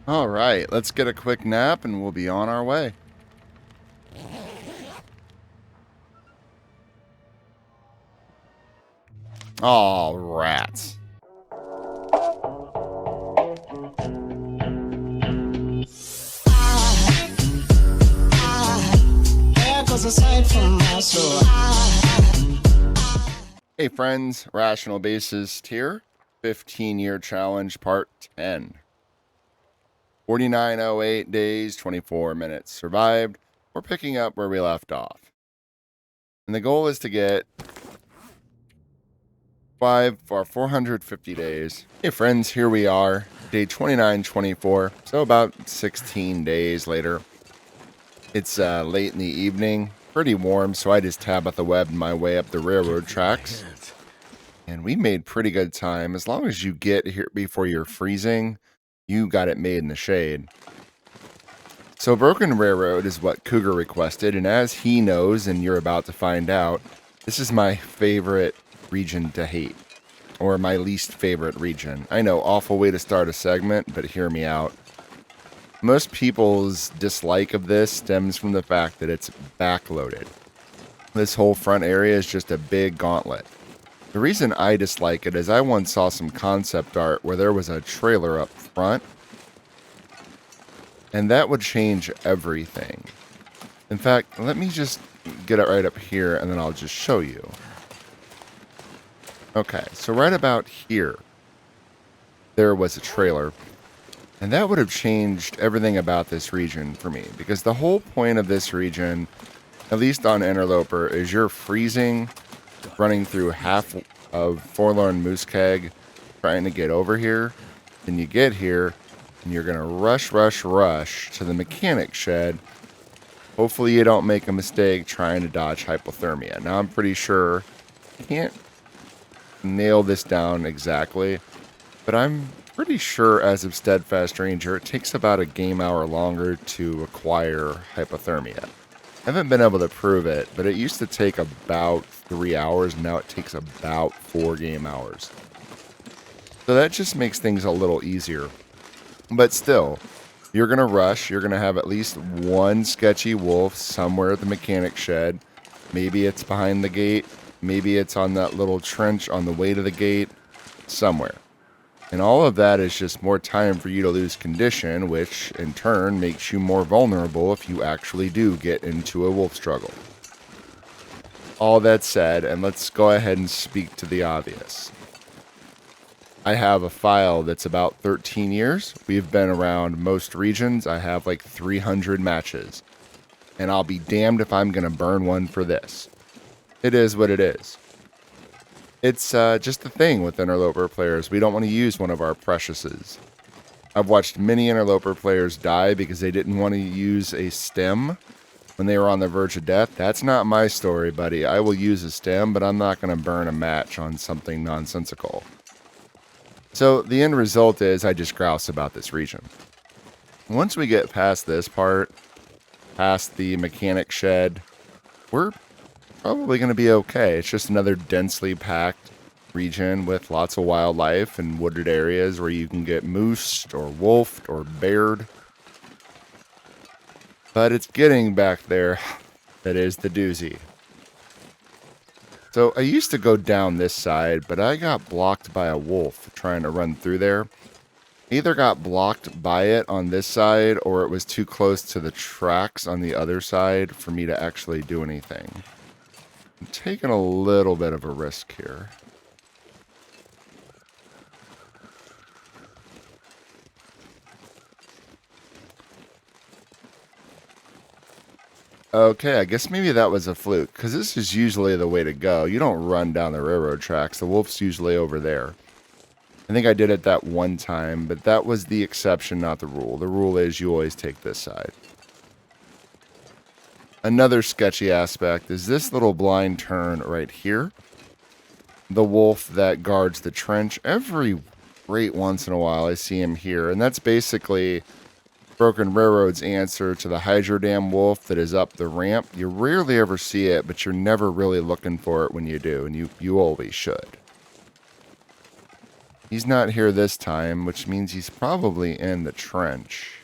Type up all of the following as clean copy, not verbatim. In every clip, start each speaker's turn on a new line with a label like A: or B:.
A: All right, let's get a quick nap and we'll be on our way. Oh, rats. Hey friends, Rational Bassist here. 15-year challenge part 10. 4908 days, 24 minutes survived. We're picking up where we left off. And the goal is to get 450 days. Hey friends, here we are. Day 2924. So about 16 days later. It's late in the evening. Pretty warm, so I just Tabitha webbed my way up the railroad tracks. And we made pretty good time. As long as you get here before you're freezing, you got it made in the shade. So Broken Railroad is what Cougar requested, and as he knows, and you're about to find out, this is my favorite region to hate. Or my least favorite region. I know, awful way to start a segment, but hear me out. Most people's dislike of this stems from the fact that it's backloaded. This whole front area is just a big gauntlet. The reason I dislike it is I once saw some concept art where there was a trailer up front, and that would change everything. In fact, let me just get it right up here, and then I'll just show you. Okay, so right about here, there was a trailer, and that would have changed everything about this region for me, because the whole point of this region, at least on Interloper, is you're freezing, running through half of Forlorn Moose Keg, trying to get over here. Then you get here, and you're going to rush to the mechanic shed. Hopefully you don't make a mistake trying to dodge hypothermia. Now I'm pretty sure I can't nail this down exactly, but I'm pretty sure as of Steadfast Ranger, it takes about a game hour longer to acquire hypothermia. I haven't been able to prove it, but it used to take about 3 hours, and now it takes about 4 game hours. So that just makes things a little easier. But still, you're going to rush. You're going to have at least one sketchy wolf somewhere at the mechanic shed. Maybe it's behind the gate. Maybe it's on that little trench on the way to the gate. Somewhere. And all of that is just more time for you to lose condition, which in turn makes you more vulnerable if you actually do get into a wolf struggle. All that said, and let's go ahead and speak to the obvious. I have a file that's about 13 years. We've been around most regions. I have like 300 matches. And I'll be damned if I'm going to burn one for this. It is what it is. It's just the thing with Interloper players. We don't want to use one of our preciouses. I've watched many Interloper players die because they didn't want to use a stem when they were on the verge of death. That's not my story, buddy. I will use a stem, but I'm not going to burn a match on something nonsensical. So the end result is I just grouse about this region. Once we get past this part, past the mechanic shed, we're probably going to be okay. It's just another densely packed region with lots of wildlife and wooded areas where you can get moosed or wolfed or bared. But it's getting back there that is the doozy. So I used to go down this side, but I got blocked by a wolf trying to run through there. Either got blocked by it on this side, or it was too close to the tracks on the other side for me to actually do anything. I'm taking a little bit of a risk here. Okay, I guess maybe that was a fluke, because this is usually the way to go. You don't run down the railroad tracks. The wolf's usually over there. I think I did it that one time, but that was the exception, not the rule. The rule is you always take this side. Another sketchy aspect is this little blind turn right here. The wolf that guards the trench. Every great once in a while I see him here, and that's basically Broken Railroad's answer to the Hydro Dam wolf that is up the ramp. You rarely ever see it, but you're never really looking for it when you do, and you always should. He's not here this time, which means he's probably in the trench.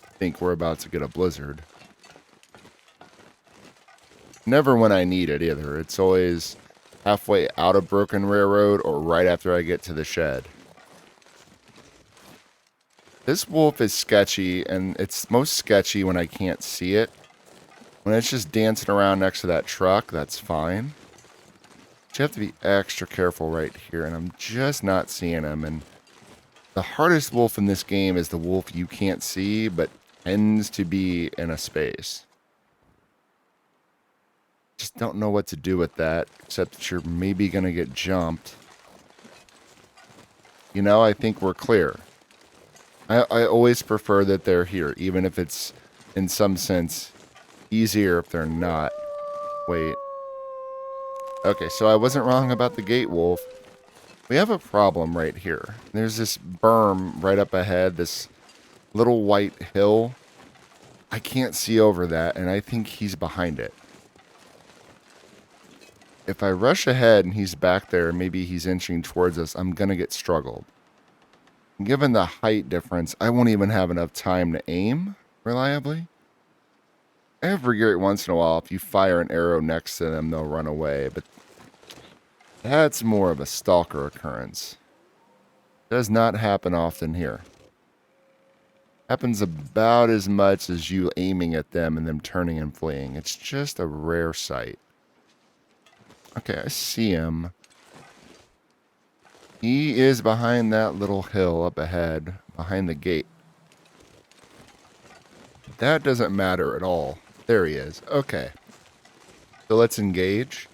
A: I think we're about to get a blizzard. Never when I need it either. It's always halfway out of Broken Railroad or right after I get to the shed. This wolf is sketchy, and it's most sketchy when I can't see it. When it's just dancing around next to that truck, that's fine. But you have to be extra careful right here, and I'm just not seeing him. And the hardest wolf in this game is the wolf you can't see, but tends to be in a space. Just don't know what to do with that, except that you're maybe going to get jumped. You know, I think we're clear. I always prefer that they're here, even if it's, in some sense, easier if they're not. Wait. Okay, so I wasn't wrong about the gate wolf. We have a problem right here. There's this berm right up ahead, this little white hill. I can't see over that, and I think he's behind it. If I rush ahead and he's back there, maybe he's inching towards us, I'm going to get struggled. Given the height difference, I won't even have enough time to aim reliably. Every great once in a while, if you fire an arrow next to them, they'll run away, but that's more of a stalker occurrence. Does not happen often here. Happens about as much as you aiming at them and them turning and fleeing. It's just a rare sight. Okay, I see him. He is behind that little hill up ahead, behind the gate. That doesn't matter at all. There he is. Okay. So let's engage.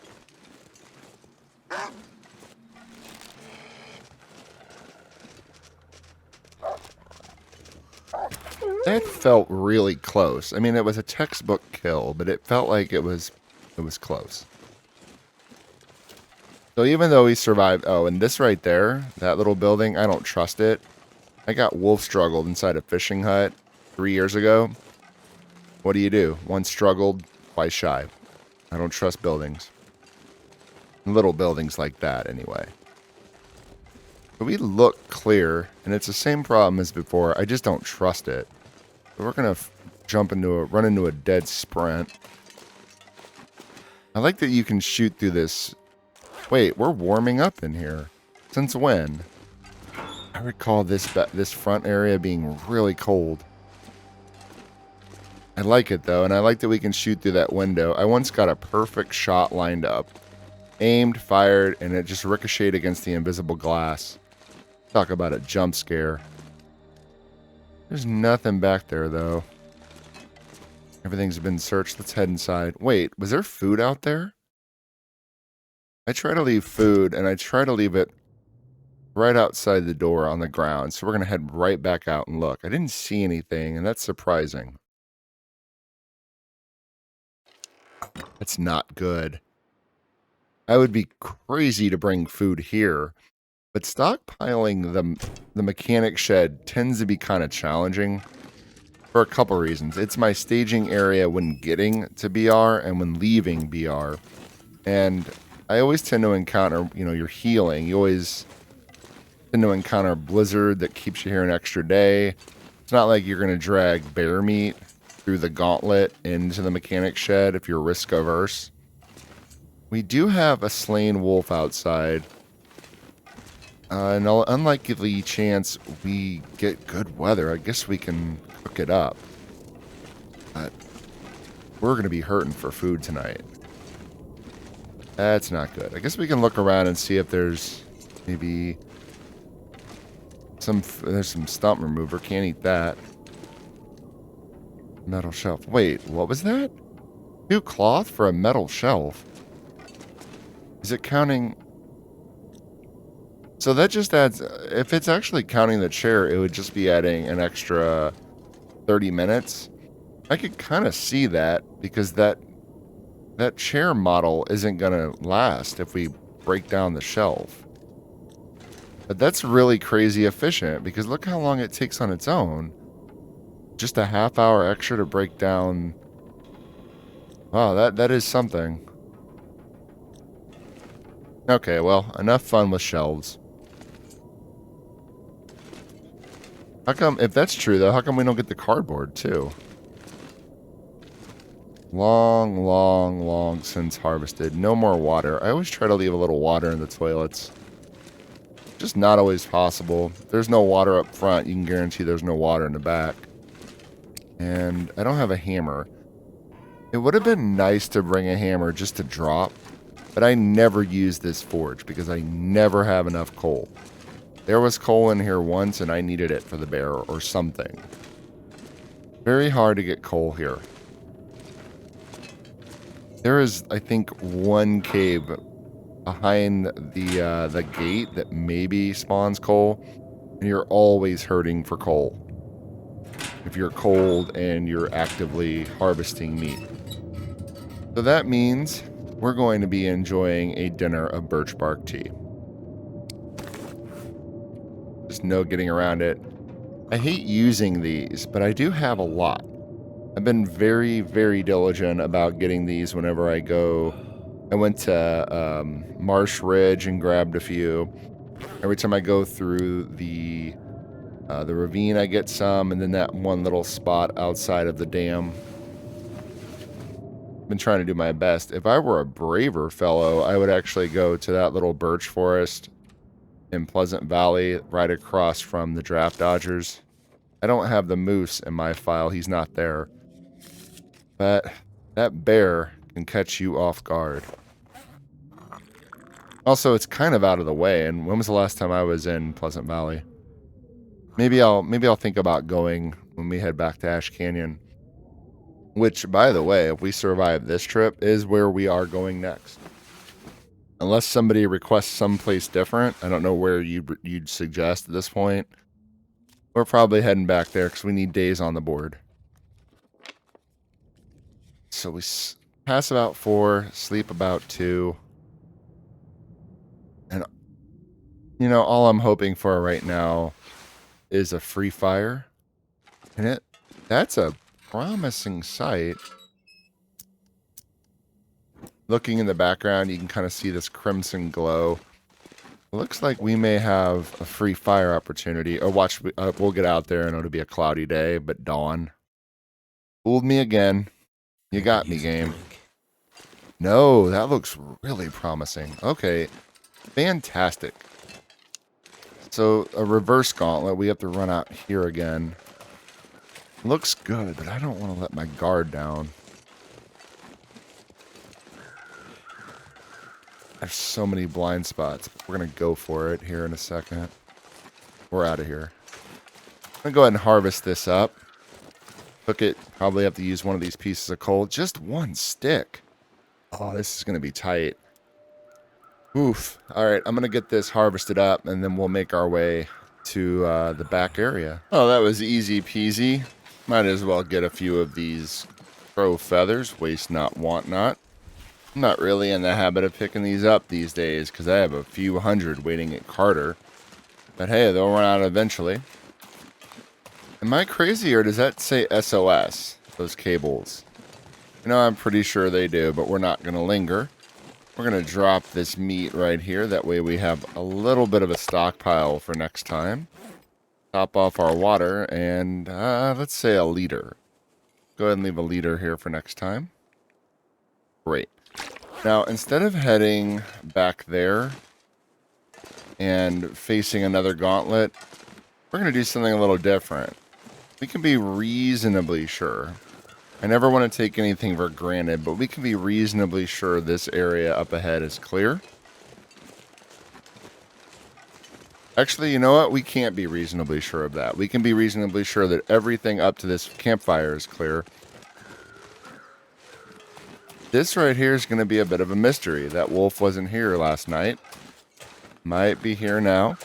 A: That felt really close. I mean, it was a textbook kill, but it felt like it was close. So even though he survived... Oh, and this right there, that little building, I don't trust it. I got wolf struggled inside a fishing hut 3 years ago. What do? Once struggled, twice shy. I don't trust buildings. Little buildings like that, anyway. But we look clear, and it's the same problem as before. I just don't trust it. So we're going to run into a dead sprint. I like that you can shoot through this... Wait, we're warming up in here. Since when? I recall this front area being really cold. I like it, though, and I like that we can shoot through that window. I once got a perfect shot lined up. Aimed, fired, and it just ricocheted against the invisible glass. Talk about a jump scare. There's nothing back there, though. Everything's been searched. Let's head inside. Wait, was there food out there? I try to leave food, and I try to leave it right outside the door on the ground. So we're going to head right back out and look. I didn't see anything, and that's surprising. That's not good. I would be crazy to bring food here, but stockpiling the mechanic shed tends to be kind of challenging for a couple reasons. It's my staging area when getting to BR and when leaving BR. And I always tend to encounter, you're healing. You always tend to encounter a blizzard that keeps you here an extra day. It's not like you're going to drag bear meat through the gauntlet into the mechanic shed if you're risk averse. We do have a slain wolf outside. An unlikely chance we get good weather. I guess we can cook it up. But we're going to be hurting for food tonight. That's not good. I guess we can look around and see if there's maybe there's some stump remover. Can't eat that. Metal shelf. Wait, what was that? 2 cloth for a metal shelf? Is it counting? So that just adds... If it's actually counting the chair, it would just be adding an extra 30 minutes. I could kind of see that, because that chair model isn't going to last if we break down the shelf. But that's really crazy efficient, because look how long it takes on its own. Just a half hour extra to break down... Wow, that is something. Okay, well, enough fun with shelves. How come, if that's true though, how come we don't get the cardboard too? Long, long, long since harvested. No more water. I always try to leave a little water in the toilets. Just not always possible. If there's no water up front, you can guarantee there's no water in the back. And I don't have a hammer. It would have been nice to bring a hammer just to drop, but I never use this forge because I never have enough coal. There was coal in here once and I needed it for the bear or something. Very hard to get coal here. There is, I think, one cave behind the gate that maybe spawns coal, and you're always hurting for coal if you're cold and you're actively harvesting meat. So that means we're going to be enjoying a dinner of birch bark tea. Just no getting around it. I hate using these, but I do have a lot. I've been very, very diligent about getting these whenever I go. I went to Marsh Ridge and grabbed a few. Every time I go through the ravine, I get some, and then that one little spot outside of the dam. I've been trying to do my best. If I were a braver fellow, I would actually go to that little birch forest in Pleasant Valley, right across from the Draft Dodgers. I don't have the moose in my file. He's not there. But that bear can catch you off guard. Also, it's kind of out of the way. And when was the last time I was in Pleasant Valley? Maybe I'll think about going when we head back to Ash Canyon. Which, by the way, if we survive this trip, is where we are going next. Unless somebody requests someplace different, I don't know where you'd suggest at this point. We're probably heading back there because we need days on the board. So we pass about 4, sleep about 2. And, you know, all I'm hoping for right now is a free fire. And that's a promising sight. Looking in the background, you can kind of see this crimson glow. Looks like we may have a free fire opportunity. Oh, watch, we'll get out there and it'll be a cloudy day, but dawn. Fooled me again. You got me, game. No, that looks really promising. Okay, fantastic. So, a reverse gauntlet. We have to run out here again. Looks good, but I don't want to let my guard down. There's so many blind spots. We're going to go for it here in a second. We're out of here. I'm going to go ahead and harvest this up. Cook it. Probably have to use one of these pieces of coal. Just one stick. Oh, this is going to be tight. Oof. All right, I'm going to get this harvested up, and then we'll make our way to the back area. Oh, that was easy peasy. Might as well get a few of these crow feathers. Waste not, want not. I'm not really in the habit of picking these up these days because I have a few hundred waiting at Carter. But hey, they'll run out eventually. Am I crazy, or does that say SOS, those cables? You know, I'm pretty sure they do, but we're not going to linger. We're going to drop this meat right here. That way we have a little bit of a stockpile for next time. Top off our water, and let's say a liter. Go ahead and leave a liter here for next time. Great. Now, instead of heading back there and facing another gauntlet, we're going to do something a little different. We can be reasonably sure. I never want to take anything for granted, but we can be reasonably sure this area up ahead is clear. Actually, you know what? We can't be reasonably sure of that. We can be reasonably sure that everything up to this campfire is clear. This right here is going to be a bit of a mystery. That wolf wasn't here last night. Might be here now.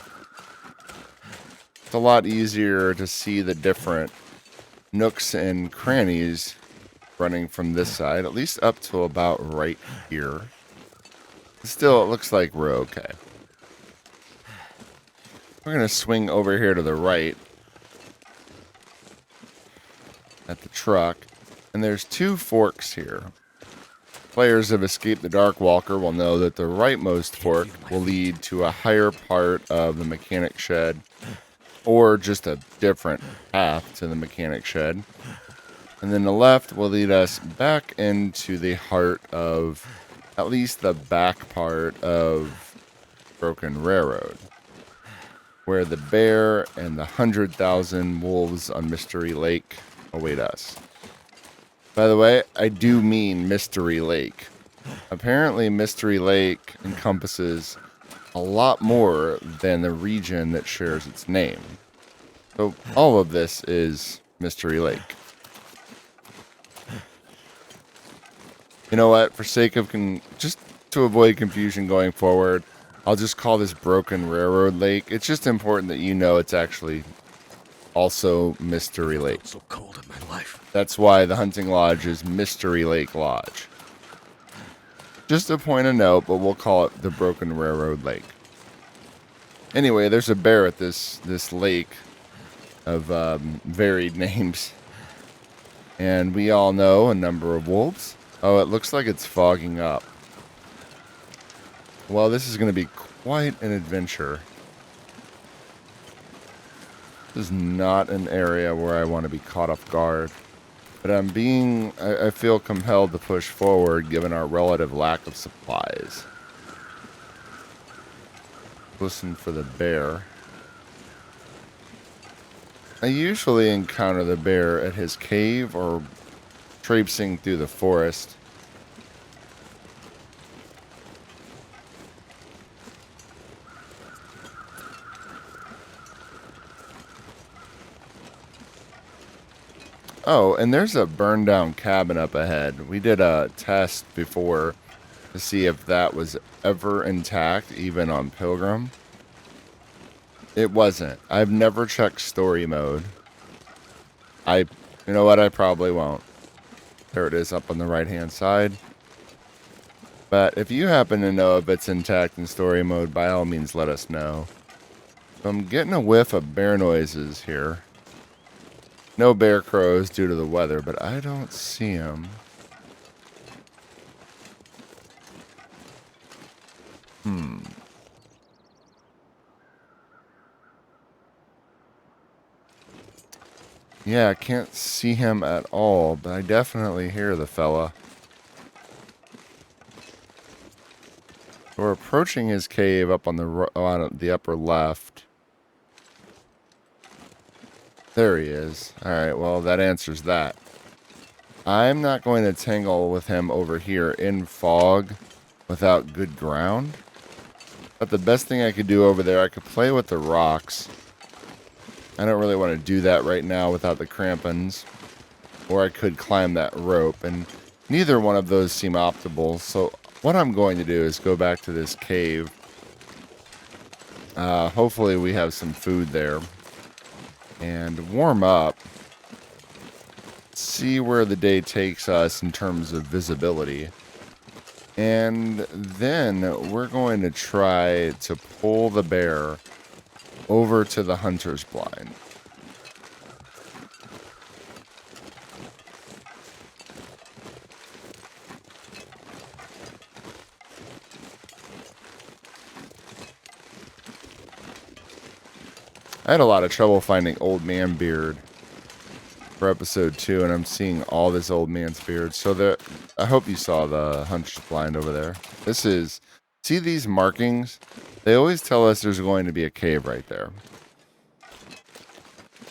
A: It's a lot easier to see the different nooks and crannies running from this side, at least up to about right here. Still, it looks like we're okay. We're going to swing over here to the right at the truck, and there's 2 forks here. players have escaped the Dark Walker will know that the rightmost fork will lead to a higher part of the mechanic shed, or just a different path to the mechanic shed. And then the left will lead us back into the heart of at least the back part of Broken Railroad, where the bear and the 100,000 wolves on Mystery Lake await us. By the way, I do mean Mystery Lake. Apparently, Mystery Lake encompasses a lot more than the region that shares its name. So all of this is Mystery Lake. You know what? For sake of just to avoid confusion going forward, I'll just call this Broken Railroad Lake. It's just important that you know it's actually also Mystery Lake.
B: So cold in my life.
A: That's why the hunting lodge is Mystery Lake Lodge. Just a point of note, but we'll call it the Broken Railroad Lake. Anyway, there's a bear at this lake of varied names. And we all know a number of wolves. Oh, it looks like it's fogging up. Well, this is going to be quite an adventure. This is not an area where I want to be caught off guard. But I feel compelled to push forward given our relative lack of supplies. Listen for the bear. I usually encounter the bear at his cave or traipsing through the forest. Oh, and there's a burned down cabin up ahead. We did a test before to see if that was ever intact, even on Pilgrim. It wasn't. I've never checked story mode. You know what? I probably won't. There it is up on the right-hand side. But if you happen to know if it's intact in story mode, by all means let us know. I'm getting a whiff of bear noises here. No bear crows due to the weather, but I don't see them. Yeah, I can't see him at all, but I definitely hear the fella. We're approaching his cave up on the upper left. There he is. Alright, well, that answers that. I'm not going to tangle with him over here in fog without good ground. But the best thing I could do over there, I could play with the rocks. I don't really want to do that right now without the crampons. Or I could climb that rope, and neither one of those seem optimal. So what I'm going to do is go back to this cave. Hopefully we have some food there. And warm up. See where the day takes us in terms of visibility. And then we're going to try to pull the bear over to the hunter's blind. I had a lot of trouble finding Old Man Beard for episode 2, and I'm seeing all this old man's beard. So I hope you saw the hunter's blind over there. See these markings? They always tell us there's going to be a cave right there.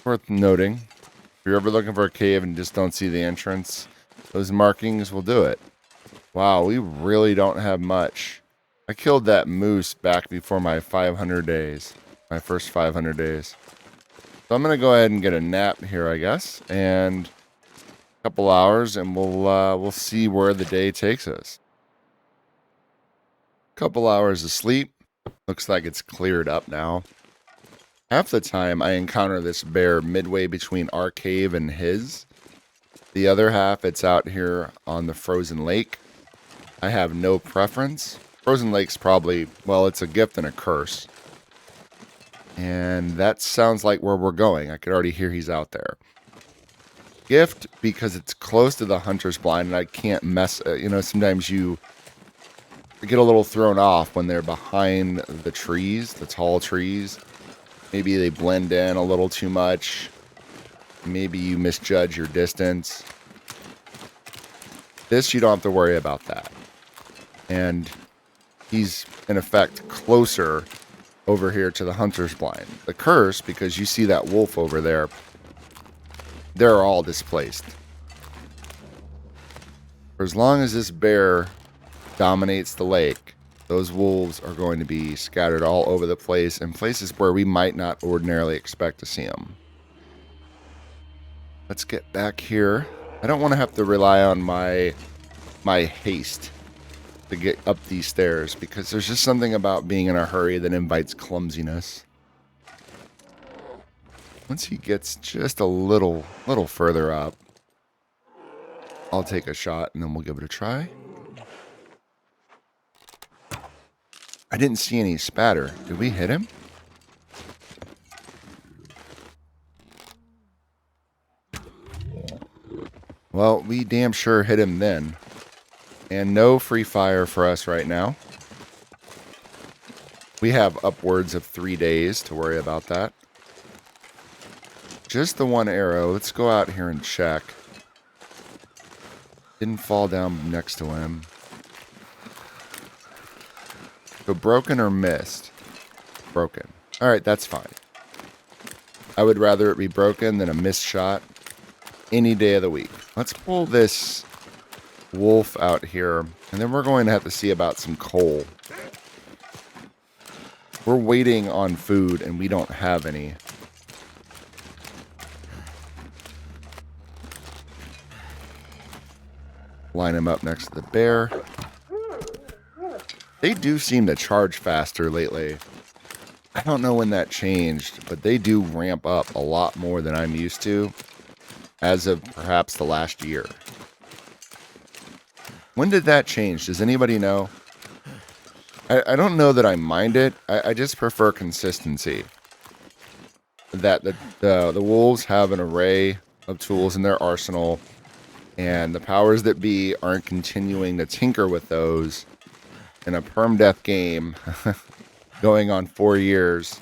A: Worth noting, if you're ever looking for a cave and just don't see the entrance, those markings will do it. Wow, we really don't have much. I killed that moose back before my 500 days. My first 500 days. So I'm going to go ahead and get a nap here, I guess. And a couple hours, and we'll see where the day takes us. Couple hours of sleep. Looks like it's cleared up now. Half the time I encounter this bear midway between our cave and his. The other half, it's out here on the frozen lake. I have no preference. Frozen lake's probably, well, it's a gift and a curse. And that sounds like where we're going. I could already hear he's out there. gift because it's close to the hunter's blind and I can't mess, sometimes you get a little thrown off when they're behind the trees, the tall trees. Maybe they blend in a little too much. Maybe you misjudge your distance. This, you don't have to worry about that. And he's, in effect, closer over here to the hunter's blind. The curse, because you see that wolf over there, they're all displaced. For as long as this bear dominates the lake, those wolves are going to be scattered all over the place in places where we might not ordinarily expect to see them. Let's get back here. I don't want to have to rely on my haste to get up these stairs because there's just something about being in a hurry that invites clumsiness. Once he gets just a little further up, I'll take a shot and then we'll give it a try. I didn't see any spatter. Did we hit him? Well, we damn sure hit him then. And no free fire for us right now. We have upwards of 3 days to worry about that. Just the one arrow. Let's go out here and check. Didn't fall down next to him. So broken or missed? Broken. Alright, that's fine. I would rather it be broken than a missed shot any day of the week. Let's pull this wolf out here, and then we're going to have to see about some coal. We're waiting on food, and we don't have any. Line him up next to the bear. They do seem to charge faster lately. I don't know when that changed, but they do ramp up a lot more than I'm used to as of perhaps the last year. When did that change? Does anybody know? I don't know that I mind it. I just prefer consistency. That the wolves have an array of tools in their arsenal, and the powers that be aren't continuing to tinker with those in a permadeath game going on 4 years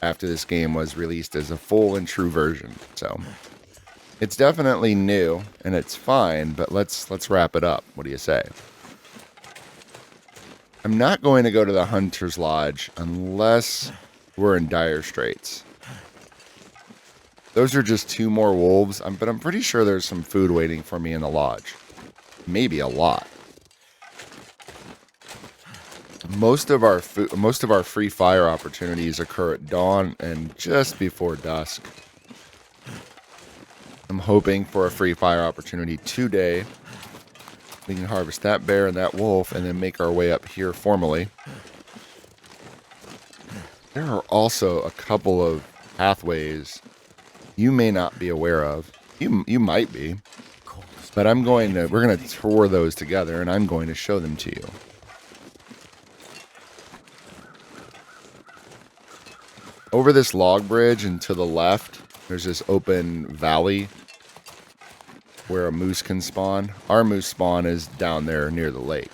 A: after this game was released as a full and true version. So it's definitely new and it's fine, but let's wrap it up. What do you say? I'm not going to go to the Hunter's Lodge unless we're in dire straits. Those are just 2 more wolves, but I'm pretty sure there's some food waiting for me in the lodge. Maybe a lot. Most of our free fire opportunities occur at dawn and just before dusk. I'm hoping for a free fire opportunity today. We can harvest that bear and that wolf and then make our way up here formally. There are also a couple of pathways you may not be aware of. You might be. But we're going to tour those together and I'm going to show them to you. Over this log bridge and to the left, there's this open valley where a moose can spawn. Our moose spawn is down there near the lake.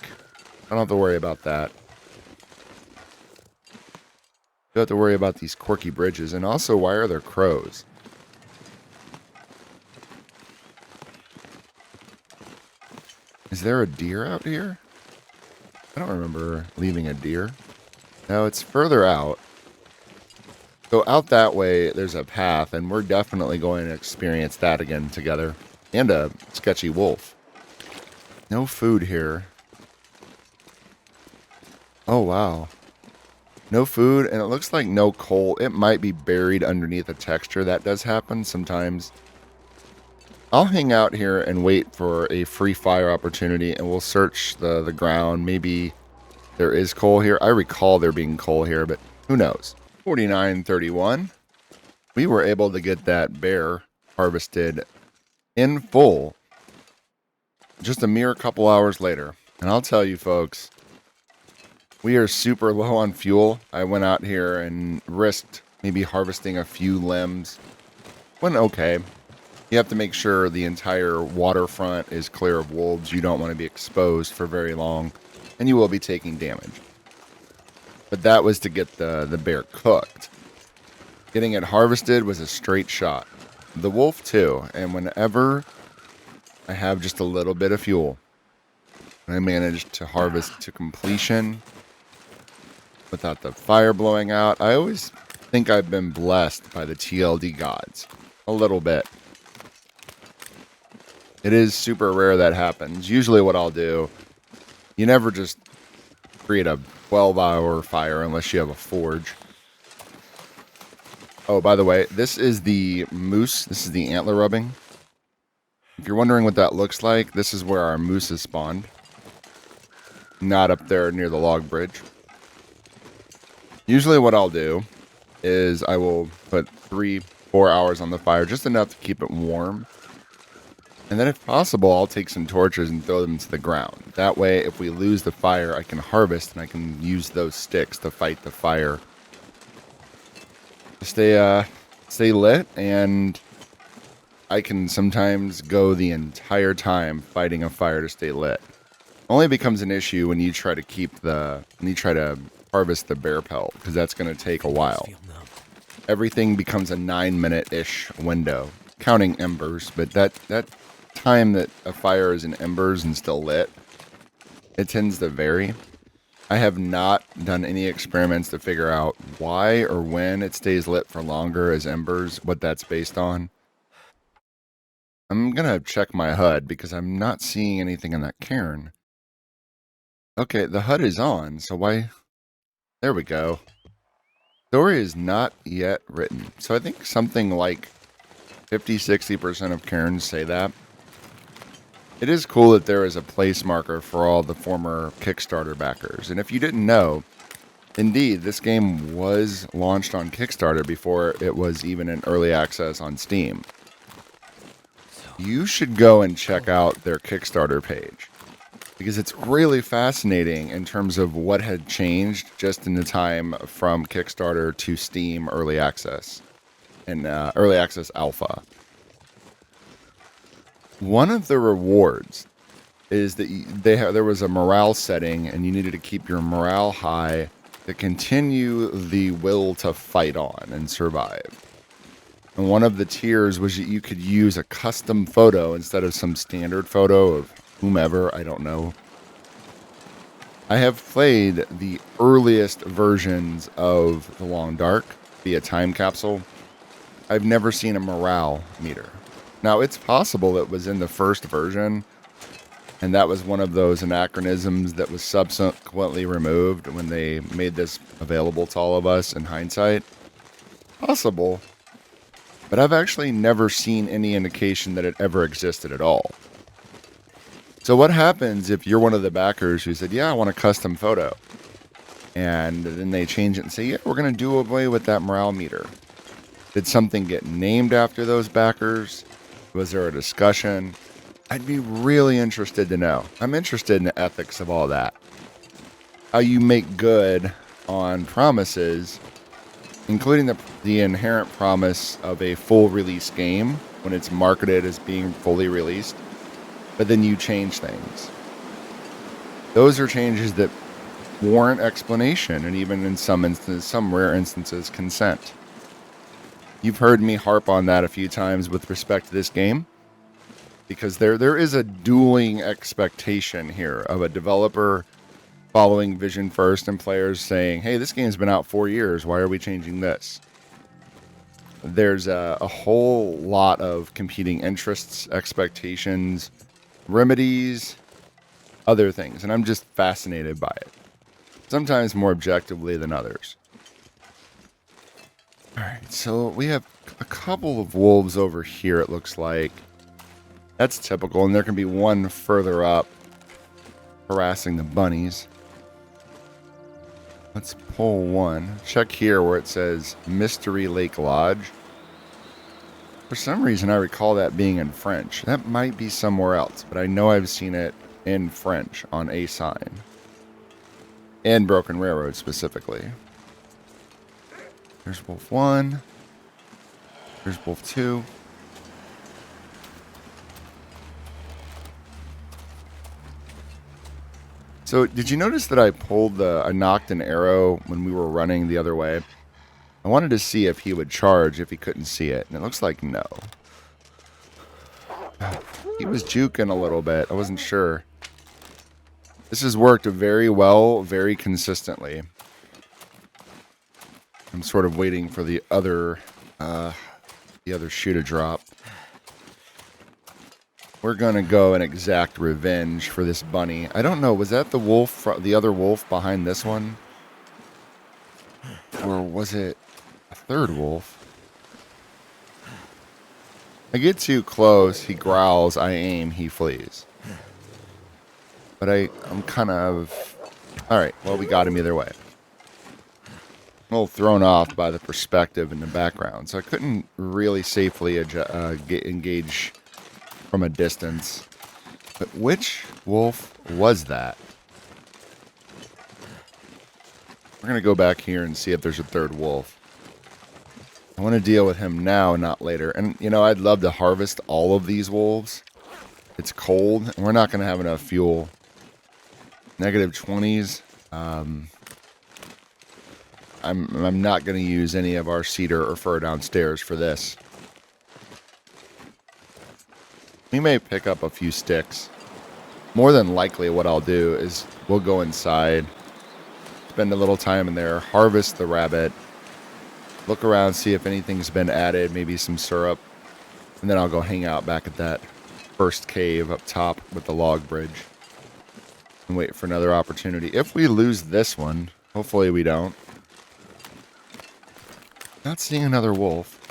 A: I don't have to worry about that. You have to worry about these quirky bridges. And also, why are there crows? Is there a deer out here? I don't remember leaving a deer. No, it's further out. So out that way, there's a path, and we're definitely going to experience that again together. And a sketchy wolf. No food here. Oh, wow. No food, and it looks like no coal. It might be buried underneath a texture. That does happen sometimes. I'll hang out here and wait for a free fire opportunity, and we'll search the ground. Maybe there is coal here. I recall there being coal here, but who knows? 49:31. We were able to get that bear harvested in full just a mere couple hours later. And I'll tell you folks, we are super low on fuel. I went out here and risked maybe harvesting a few limbs. Went okay. You have to make sure the entire waterfront is clear of wolves. You don't want to be exposed for very long, and you will be taking damage. But that was to get the bear cooked. Getting it harvested was a straight shot. The wolf too, and whenever I have just a little bit of fuel, I managed to harvest to completion without the fire blowing out. I always think I've been blessed by the TLD gods. A little bit. It is super rare that happens. Usually what I'll do, you never just create a 12-hour fire unless you have a forge. Oh, by the way, this is the moose. This is the antler rubbing. If you're wondering what that looks like, this is where our moose is spawned. Not up there near the log bridge. Usually what I'll do is I will put 3-4 hours on the fire, just enough to keep it warm. And then if possible, I'll take some torches and throw them to the ground. That way, if we lose the fire, I can harvest and I can use those sticks to fight the fire. Stay lit, and I can sometimes go the entire time fighting a fire to stay lit. Only becomes an issue when you try to harvest the bear pelt, because that's going to take a while. Everything becomes a 9-minute-ish window, counting embers, but that time that a fire is in embers and still lit, it tends to vary. I have not done any experiments to figure out why or when it stays lit for longer as embers, what that's based on. I'm going to check my HUD because I'm not seeing anything in that cairn. Okay, the HUD is on, so why... There we go. Story is not yet written. So I think something like 50-60% of cairns say that. It is cool that there is a place marker for all the former Kickstarter backers. And if you didn't know, indeed, this game was launched on Kickstarter before it was even in early access on Steam. You should go and check out their Kickstarter page, because it's really fascinating in terms of what had changed just in the time from Kickstarter to Steam early access and early access alpha. One of the rewards is that there was a morale setting, and you needed to keep your morale high to continue the will to fight on and survive. And one of the tiers was that you could use a custom photo instead of some standard photo of whomever, I don't know. I have played the earliest versions of The Long Dark via time capsule. I've never seen a morale meter. Now, it's possible it was in the first version, and that was one of those anachronisms that was subsequently removed when they made this available to all of us in hindsight. Possible. But I've actually never seen any indication that it ever existed at all. So what happens if you're one of the backers who said, yeah, I want a custom photo, and then they change it and say, yeah, we're going to do away with that morale meter? Did something get named after those backers? Was there a discussion? I'd be really interested to know. I'm interested in the ethics of all that. How you make good on promises, including the inherent promise of a full release game when it's marketed as being fully released, but then you change things. Those are changes that warrant explanation, and even in some instances, some rare instances, consent. You've heard me harp on that a few times with respect to this game, because there is a dueling expectation here of a developer following vision first and players saying, hey, this game's been out 4 years, why are we changing this? There's a whole lot of competing interests, expectations, remedies, other things, and I'm just fascinated by it. Sometimes more objectively than others. Alright, so we have a couple of wolves over here, it looks like. That's typical, and there can be one further up harassing the bunnies. Let's pull one. Check here where it says Mystery Lake Lodge. For some reason, I recall that being in French. That might be somewhere else, but I know I've seen it in French on a sign. And Broken Railroad specifically. There's Wolf 1. There's Wolf 2. So, did you notice that I knocked an arrow when we were running the other way? I wanted to see if he would charge if he couldn't see it, and it looks like no. He was juking a little bit. I wasn't sure. This has worked very well, very consistently. I'm sort of waiting for the other shoe to drop. We're gonna go and exact revenge for this bunny. I don't know. Was that the wolf, the other wolf behind this one, or was it a third wolf? I get too close, he growls. I aim, he flees. But I'm kind of... Alright, well, we got him either way. I'm a little thrown off by the perspective in the background, so I couldn't really safely engage from a distance. But which wolf was that? We're going to go back here and see if there's a third wolf. I want to deal with him now, not later. And, you know, I'd love to harvest all of these wolves. It's cold, and we're not going to have enough fuel. Negative 20s. I'm not going to use any of our cedar or fir downstairs for this. We may pick up a few sticks. More than likely what I'll do is we'll go inside, spend a little time in there, harvest the rabbit, look around, see if anything's been added, maybe some syrup, and then I'll go hang out back at that first cave up top with the log bridge and wait for another opportunity. If we lose this one, hopefully we don't. Not seeing another wolf.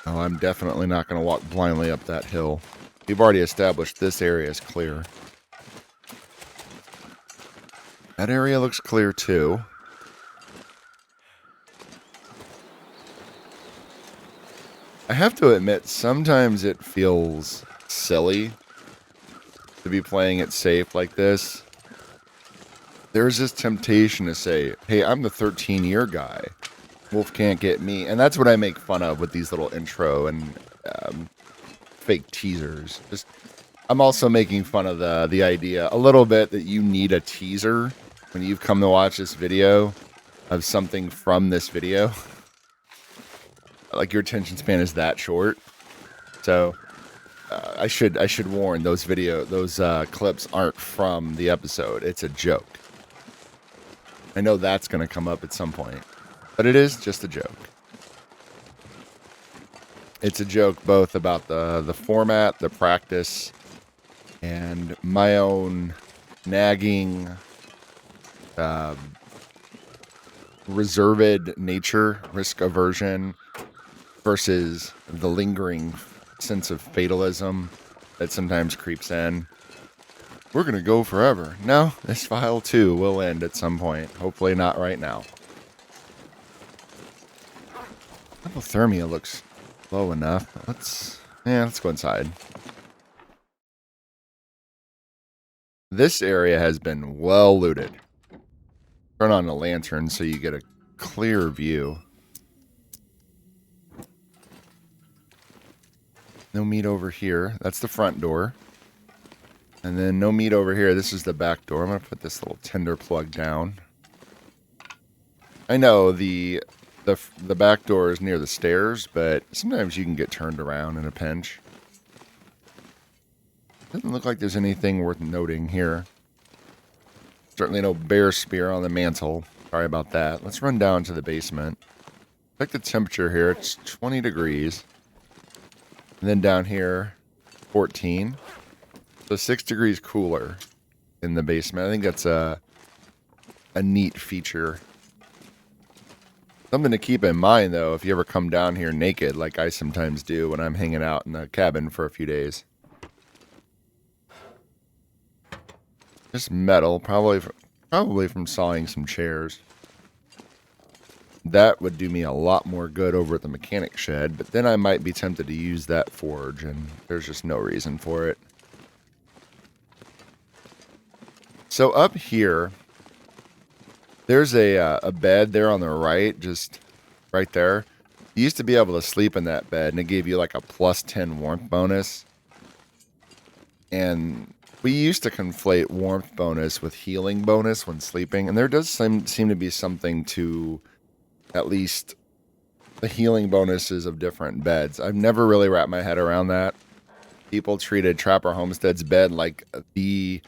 A: Oh, I'm definitely not going to walk blindly up that hill. We've already established this area is clear. That area looks clear too. I have to admit, sometimes it feels silly to be playing it safe like this. There's this temptation to say, hey, I'm the 13-year guy. Wolf can't get me. And that's what I make fun of with these little intro and fake teasers. I'm also making fun of the idea a little bit that you need a teaser when you've come to watch this video of something from this video. Like your attention span is that short. So I should warn those clips aren't from the episode. It's a joke. I know that's going to come up at some point. But it is just a joke. It's a joke both about the format, the practice, and my own nagging, reserved nature, risk aversion, versus the lingering sense of fatalism that sometimes creeps in. We're going to go forever. No, this file too will end at some point. Hopefully not right now. Hypothermia looks low enough. Let's go inside. This area has been well looted. Turn on the lantern so you get a clear view. No meat over here. That's the front door. And then no meat over here. This is the back door. I'm going to put this little tinder plug down. I know the back door is near the stairs, but sometimes you can get turned around in a pinch. Doesn't look like there's anything worth noting here. Certainly no bear spear on the mantle. Sorry about that. Let's run down to the basement. Check the temperature here. It's 20 degrees. And then down here, 14. So 6 degrees cooler in the basement. I think that's a neat feature. Something to keep in mind, though, if you ever come down here naked, like I sometimes do when I'm hanging out in the cabin for a few days. Just metal, probably from sawing some chairs. That would do me a lot more good over at the mechanic shed, but then I might be tempted to use that forge, and there's just no reason for it. So up here, there's a bed there on the right, just right there. You used to be able to sleep in that bed, and it gave you like a +10 warmth bonus. And we used to conflate warmth bonus with healing bonus when sleeping, and there does seem to be something to at least the healing bonuses of different beds. I've never really wrapped my head around that. People treated Trapper Homestead's bed like the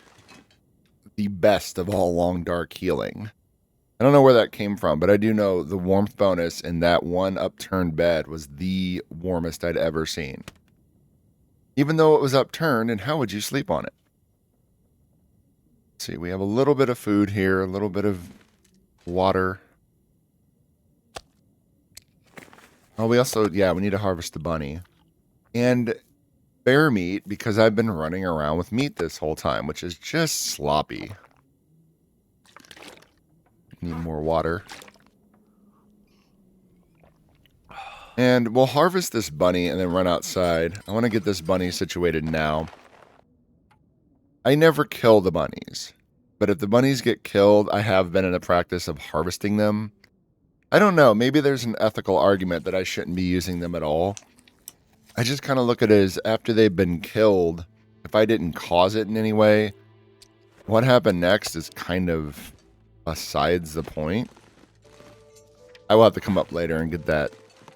A: best of all long dark healing. I don't know where that came from, but I do know the warmth bonus in that one upturned bed was the warmest I'd ever seen. Even though it was upturned, and how would you sleep on it? Let's see, we have a little bit of food here, a little bit of water. Oh, we also, yeah, we need to harvest the bunny. And bear meat, because I've been running around with meat this whole time, which is just sloppy. Need more water. And we'll harvest this bunny and then run outside. I want to get this bunny situated now. I never kill the bunnies, but if the bunnies get killed, I have been in the practice of harvesting them. I don't know, maybe there's an ethical argument that I shouldn't be using them at all. I just kind of look at it as after they've been killed, if I didn't cause it in any way, what happened next is kind of besides the point. I will have to come up later and get that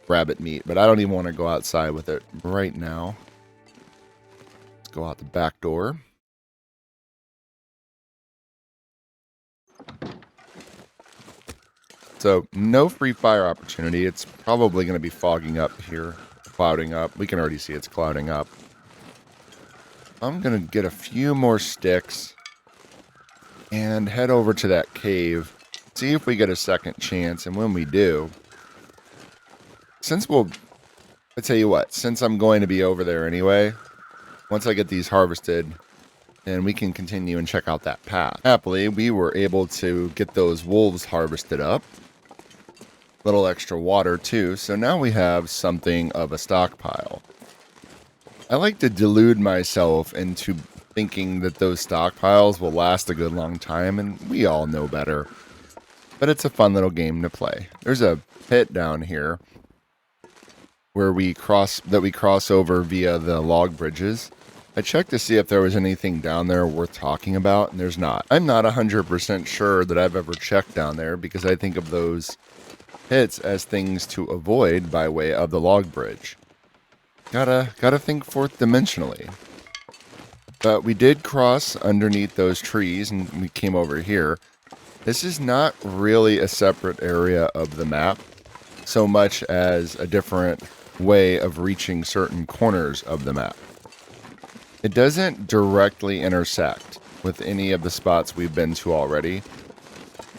A: rabbit meat, but I don't even want to go outside with it right now. Let's go out the back door. So, no free fire opportunity. It's probably going to be fogging up here, clouding up. We can already see it's clouding up. I'm going to get a few more sticks and head over to that cave, see if we get a second chance, and when we do, I tell you what, since I'm going to be over there anyway, once I get these harvested, then we can continue and check out that path. Happily, we were able to get those wolves harvested up. Little extra water too, so now we have something of a stockpile. I like to delude myself into thinking that those stockpiles will last a good long time, and we all know better. But it's a fun little game to play. There's a pit down here where we cross over via the log bridges. I checked to see if there was anything down there worth talking about, and there's not. I'm not 100% sure that I've ever checked down there because I think of those hits as things to avoid by way of the log bridge. Gotta think fourth dimensionally. But we did cross underneath those trees and we came over here. This is not really a separate area of the map so much as a different way of reaching certain corners of the map. It doesn't directly intersect with any of the spots we've been to already,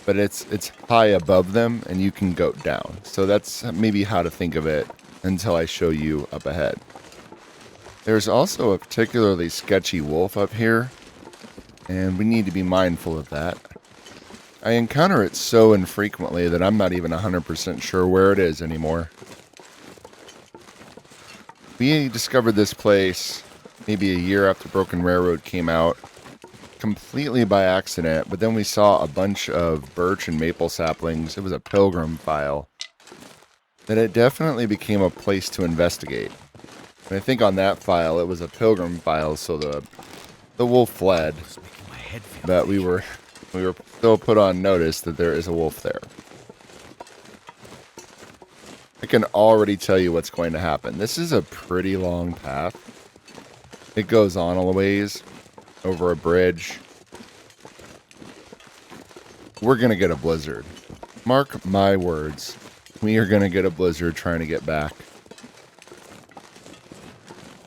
A: but it's high above them and you can go down. So that's maybe how to think of it until I show you up ahead. There's also a particularly sketchy wolf up here, and we need to be mindful of that. I encounter it so infrequently that I'm not even 100% sure where it is anymore. We discovered this place maybe a year after Broken Railroad came out, completely by accident, but then we saw a bunch of birch and maple saplings. It was a pilgrim file. That it definitely became a place to investigate. And I think on that file, it was a pilgrim file, so the wolf fled. But we were still put on notice that there is a wolf there. I can already tell you what's going to happen. This is a pretty long path. It goes on a ways over a bridge. We're going to get a blizzard. Mark my words. We are going to get a blizzard trying to get back.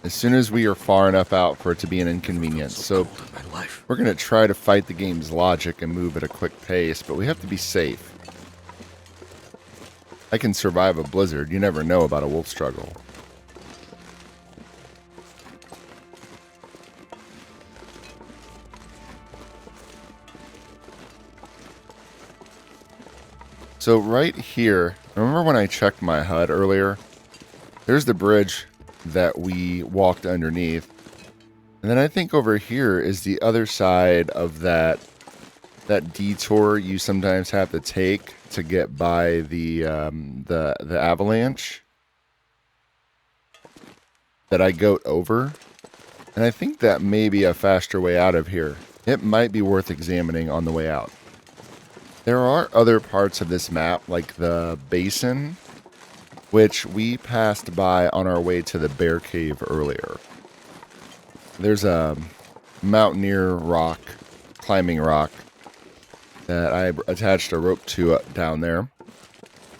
A: As soon as we are far enough out for it to be an inconvenience. So we're going to try to fight the game's logic and move at a quick pace, but we have to be safe. I can survive a blizzard. You never know about a wolf struggle. So right here, remember when I checked my HUD earlier? There's the bridge that we walked underneath. And then I think over here is the other side of that detour you sometimes have to take to get by the avalanche that I goat over. And I think that may be a faster way out of here. It might be worth examining on the way out. There are other parts of this map, like the basin, which we passed by on our way to the bear cave earlier. There's a mountaineer rock, climbing rock, that I attached a rope to down there.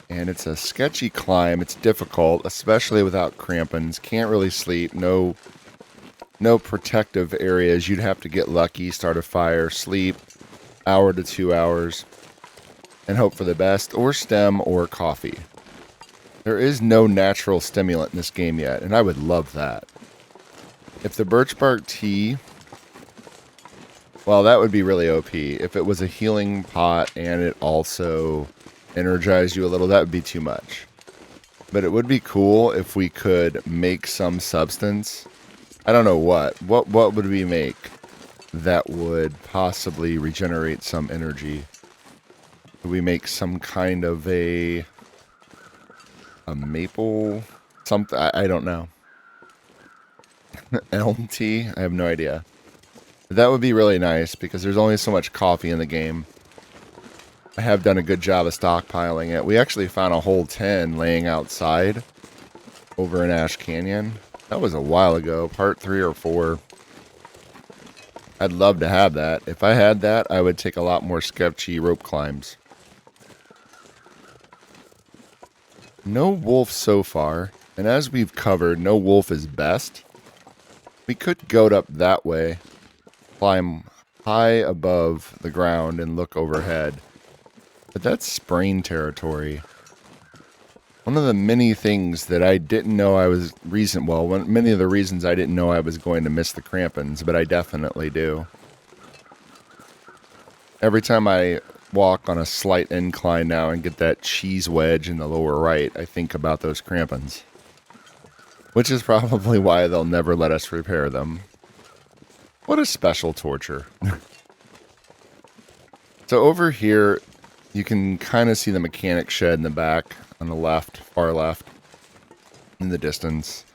A: And it's a sketchy climb. It's difficult, especially without crampons. Can't really sleep. No protective areas. You'd have to get lucky, start a fire, sleep, hour to 2 hours, and hope for the best, or stem, or coffee. There is no natural stimulant in this game yet, and I would love that. If the birch bark tea, well, that would be really OP. If it was a healing pot and it also energized you a little, that would be too much. But it would be cool if we could make some substance. I don't know what. What would we make that would possibly regenerate some energy? Would we make some kind of a maple something? I don't know. Elm tea? I have no idea. But that would be really nice because there's only so much coffee in the game. I have done a good job of stockpiling it. We actually found a whole 10 laying outside over in Ash Canyon. That was a while ago, part 3 or 4. I'd love to have that. If I had that, I would take a lot more sketchy rope climbs. No wolf so far, and as we've covered, no wolf is best. We could goat up that way, climb high above the ground and look overhead. But that's sprain territory. One of the many things that I didn't know I was many of the reasons I didn't know I was going to miss the crampons, but I definitely do. Every time I walk on a slight incline now and get that cheese wedge in the lower right, I think about those crampons. Which is probably why they'll never let us repair them. What a special torture. So over here, you can kind of see the mechanic shed in the back, on the left, far left, in the distance.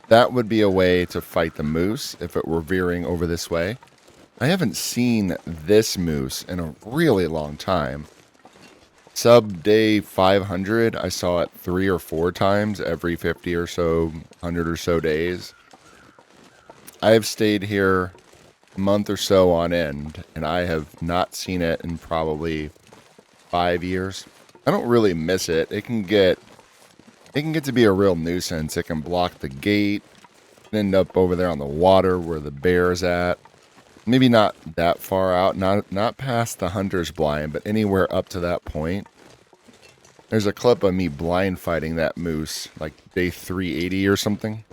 A: That would be a way to fight the moose if it were veering over this way. I haven't seen this moose in a really long time. Sub day 500, I saw it 3 or 4 times every 50 or so, 100 or so days. I have stayed here a month or so on end, and I have not seen it in probably 5 years. I don't really miss it. It can get to be a real nuisance. It can block the gate, end up over there on the water where the bear's at. Maybe not that far out, not past the hunter's blind, but anywhere up to that point. There's a clip of me blind fighting that moose, like day 380 or something.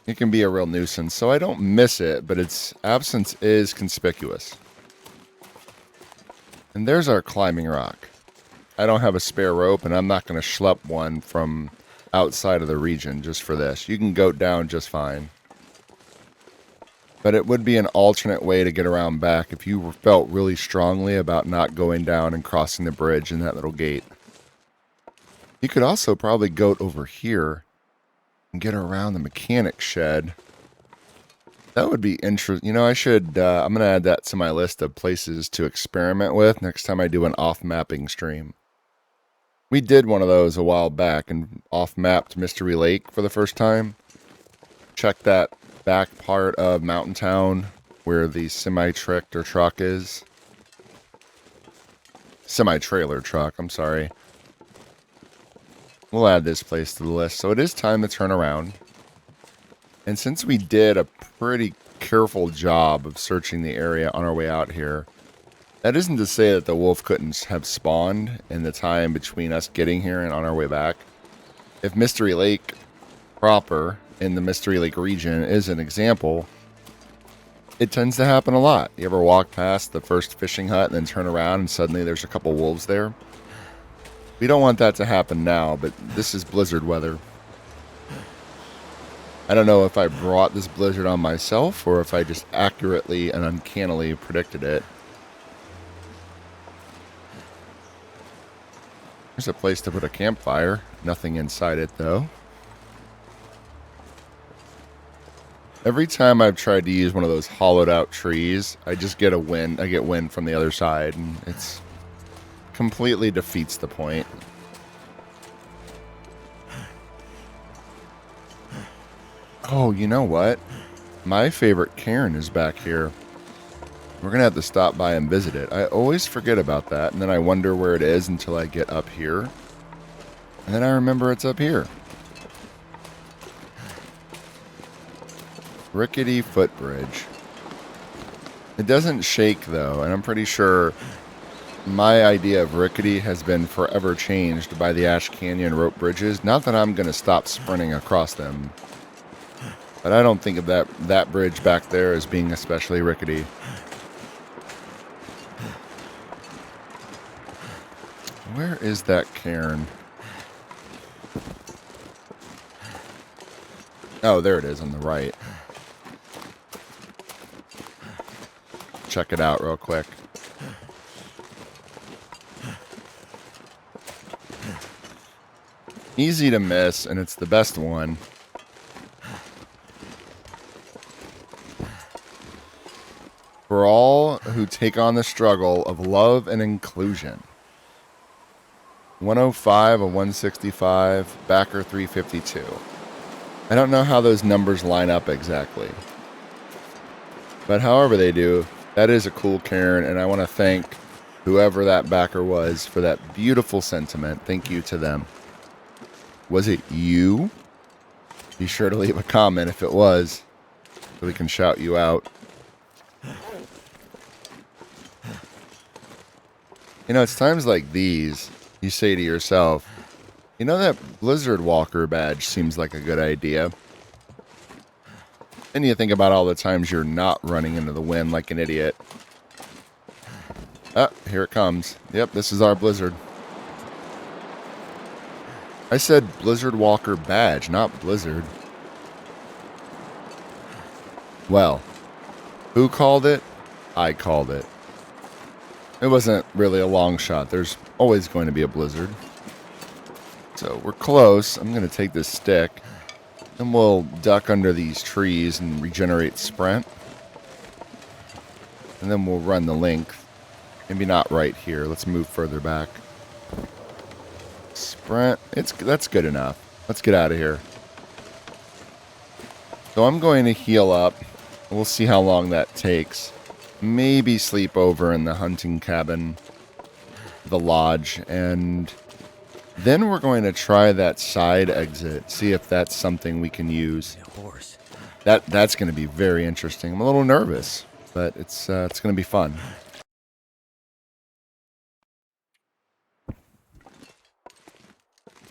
A: It can be a real nuisance, so I don't miss it, but its absence is conspicuous. And there's our climbing rock. I don't have a spare rope, and I'm not going to schlep one from outside of the region just for this. You can goat down just fine. But it would be an alternate way to get around back if you felt really strongly about not going down and crossing the bridge in that little gate. You could also probably goat over here and get around the mechanic shed. That would be interesting. You know, I'm going to add that to my list of places to experiment with next time I do an off-mapping stream. We did one of those a while back and off-mapped Mystery Lake for the first time. Check that back part of Mountain Town where the semi-tractor truck is. Semi-trailer truck, I'm sorry. We'll add this place to the list. So it is time to turn around. And since we did a pretty careful job of searching the area on our way out here, that isn't to say that the wolf couldn't have spawned in the time between us getting here and on our way back. If Mystery Lake proper in the Mystery Lake region is an example, it tends to happen a lot. You ever walk past the first fishing hut and then turn around and suddenly there's a couple wolves there? We don't want that to happen now, but this is blizzard weather. I don't know if I brought this blizzard on myself or if I just accurately and uncannily predicted it. There's a place to put a campfire. Nothing inside it, though. Every time I've tried to use one of those hollowed out trees, I just get a wind. I get wind from the other side, and it's completely defeats the point. Oh, you know what? My favorite cairn is back here. We're going to have to stop by and visit it. I always forget about that, and then I wonder where it is until I get up here. And then I remember it's up here. Rickety footbridge. It doesn't shake, though, and I'm pretty sure my idea of rickety has been forever changed by the Ash Canyon rope bridges. Not that I'm going to stop sprinting across them, but I don't think of that bridge back there as being especially rickety. Where is that cairn? Oh, there it is on the right. Check it out real quick. Easy to miss, and it's the best one. For all who take on the struggle of love and inclusion. 105, a 165, backer 352. I don't know how those numbers line up exactly. But however they do, that is a cool cairn, and I want to thank whoever that backer was for that beautiful sentiment. Thank you to them. Was it you? Be sure to leave a comment if it was, so we can shout you out. You know, it's times like these, you say to yourself, you know, that Blizzard Walker badge seems like a good idea. And you think about all the times you're not running into the wind like an idiot. Ah, here it comes. Yep, this is our Blizzard. I said Blizzard Walker badge, not Blizzard. Well, who called it? I called it. It wasn't really a long shot. There's always going to be a blizzard. So we're close. I'm going to take this stick. And we'll duck under these trees and regenerate sprint. And then we'll run the length. Maybe not right here. Let's move further back. Sprint. That's good enough. Let's get out of here. So I'm going to heal up. We'll see how long that takes. Maybe sleep over in the hunting cabin, the lodge, and then we're going to try that side exit, see if that's something we can use. That's going to be very interesting. I'm a little nervous, but it's going to be fun.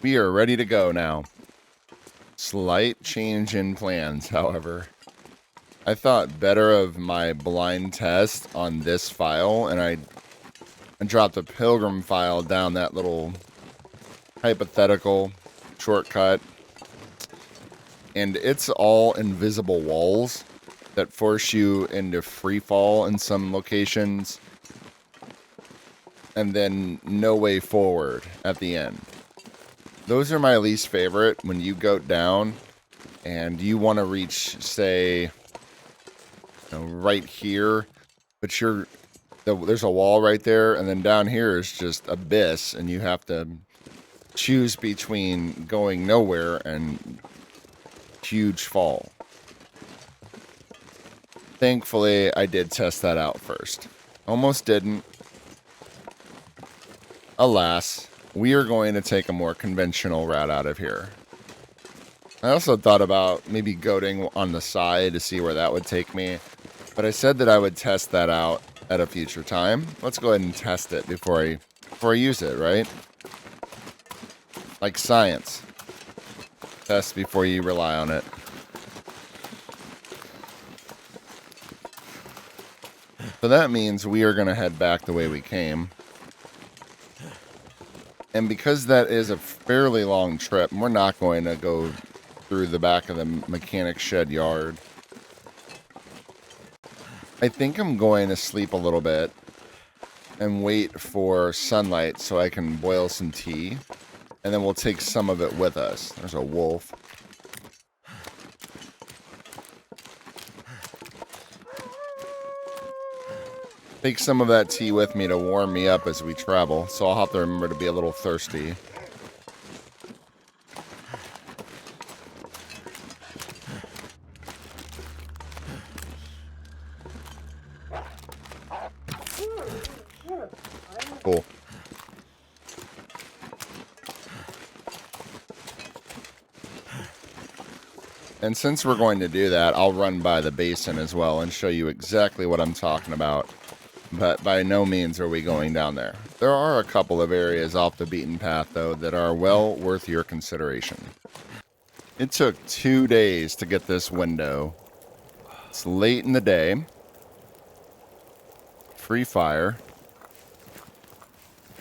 A: We are ready to go now. Slight change in plans, however. I thought better of my blind test on this file, and I dropped a pilgrim file down that little hypothetical shortcut. And it's all invisible walls that force you into free fall in some locations, and then no way forward at the end. Those are my least favorite when you go down and you want to reach, say, right here, but there's a wall right there, and then down here is just abyss, and you have to choose between going nowhere and huge fall. Thankfully, I did test that out first. Almost didn't. Alas, we are going to take a more conventional route out of here. I also thought about maybe goating on the side to see where that would take me. But I said that I would test that out at a future time. Let's go ahead and test it before I use it, right? Like science. Test before you rely on it. So that means we are going to head back the way we came. And because that is a fairly long trip, we're not going to go through the back of the mechanic shed yard. I think I'm going to sleep a little bit and wait for sunlight so I can boil some tea. And then we'll take some of it with us. There's a wolf. take some of that tea with me to warm me up as we travel, so I'll have to remember to be a little thirsty. Cool. And since we're going to do that, I'll run by the basin as well and show you exactly what I'm talking about. But by no means are we going down there. There are a couple of areas off the beaten path, though, that are well worth your consideration. It took 2 days to get this window. It's late in the day. Free fire.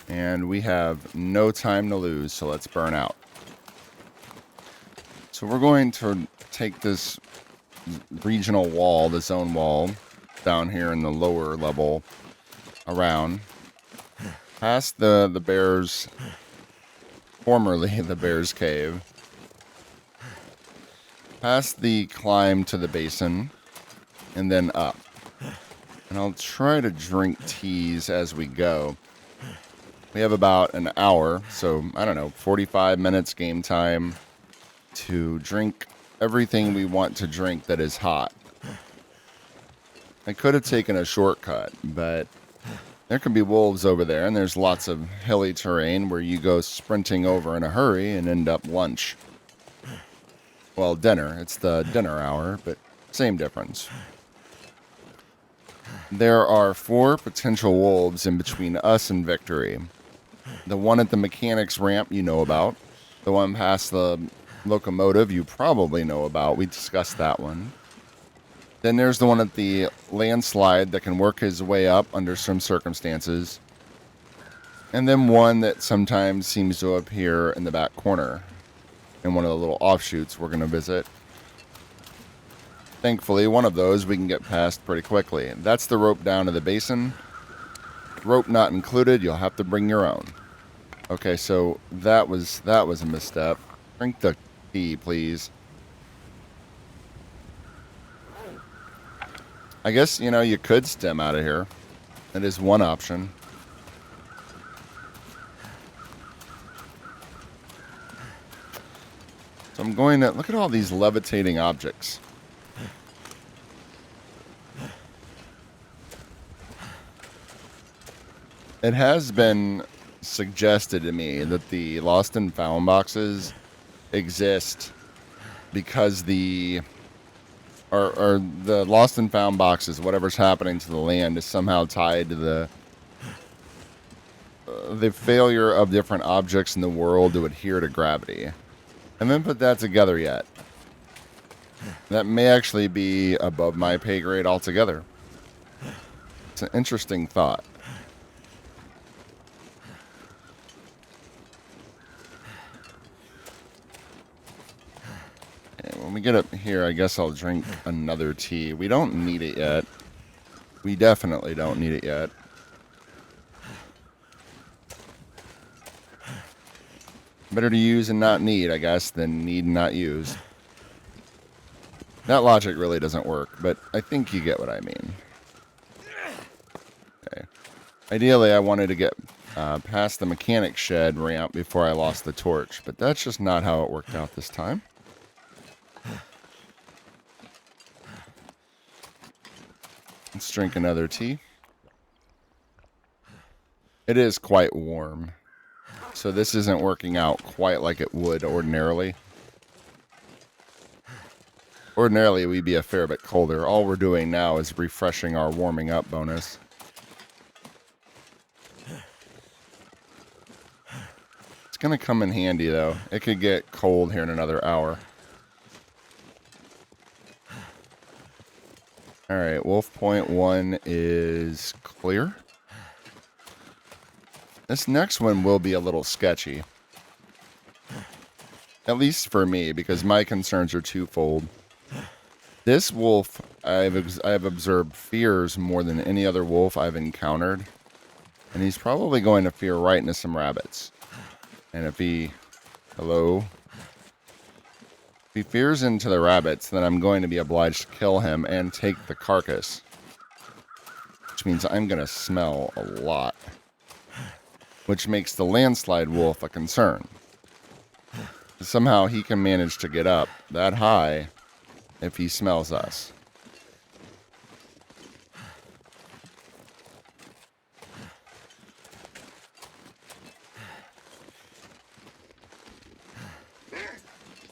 A: And we have no time to lose, so let's burn out. So we're going to take this regional wall, the zone wall, down here in the lower level, around, past the bears, formerly the bears cave, past the climb to the basin, and then up. And I'll try to drink teas as we go. We have about an hour, so I don't know, 45 minutes game time to drink everything we want to drink that is hot. I could have taken a shortcut, but there could be wolves over there, and there's lots of hilly terrain where you go sprinting over in a hurry and end up lunch. Well, dinner. It's the dinner hour, but same difference. There are 4 potential wolves in between us and victory. The one at the mechanics ramp you know about. The one past the locomotive you probably know about. We discussed that one. Then there's the one at the landslide that can work his way up under some circumstances. And then one that sometimes seems to appear in the back corner in one of the little offshoots we're going to visit. Thankfully, one of those we can get past pretty quickly. That's the rope down to the basin. Rope not included, you'll have to bring your own. Okay, so that was a misstep. Drink the tea, please. I guess, you could stem out of here. That is one option. So I'm going to look at all these levitating objects. It has been suggested to me that the lost and found boxes exist because the lost and found boxes, whatever's happening to the land, is somehow tied to the failure of different objects in the world to adhere to gravity. I haven't put that together yet. That may actually be above my pay grade altogether. It's an interesting thought. When we get up here, I guess I'll drink another tea. We don't need it yet. We definitely don't need it yet. Better to use and not need, I guess, than need and not use. That logic really doesn't work, but I think you get what I mean. Okay. Ideally, I wanted to get past the mechanic shed ramp before I lost the torch, but that's just not how it worked out this time. Let's drink another tea. It is quite warm, so this isn't working out quite like it would ordinarily. Ordinarily, we'd be a fair bit colder. All we're doing now is refreshing our warming up bonus. It's going to come in handy, though. It could get cold here in another hour. Alright, Wolf Point 1 is clear. This next one will be a little sketchy. At least for me, because my concerns are twofold. This wolf, I've observed fears more than any other wolf I've encountered. And he's probably going to fear right into some rabbits. And if he... Hello? If he fears into the rabbits, then I'm going to be obliged to kill him and take the carcass. which means I'm going to smell a lot, which makes the landslide wolf a concern. Somehow he can manage to get up that high if he smells us.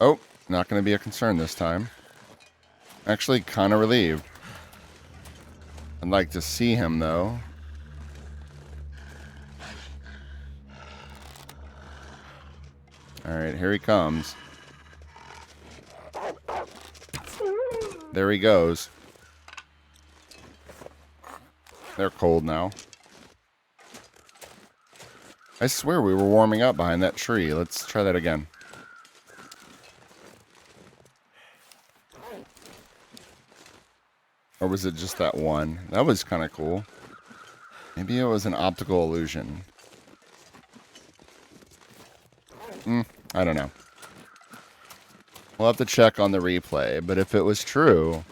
A: Oh, not going to be a concern this time. Actually, kind of relieved. I'd like to see him, though. Alright, here he comes. There he goes. They're cold now. I swear we were warming up behind that tree. Let's try that again. Or was it just that one? That was kind of cool. Maybe it was an optical illusion. I don't know. We'll have to check on the replay, but if it was true,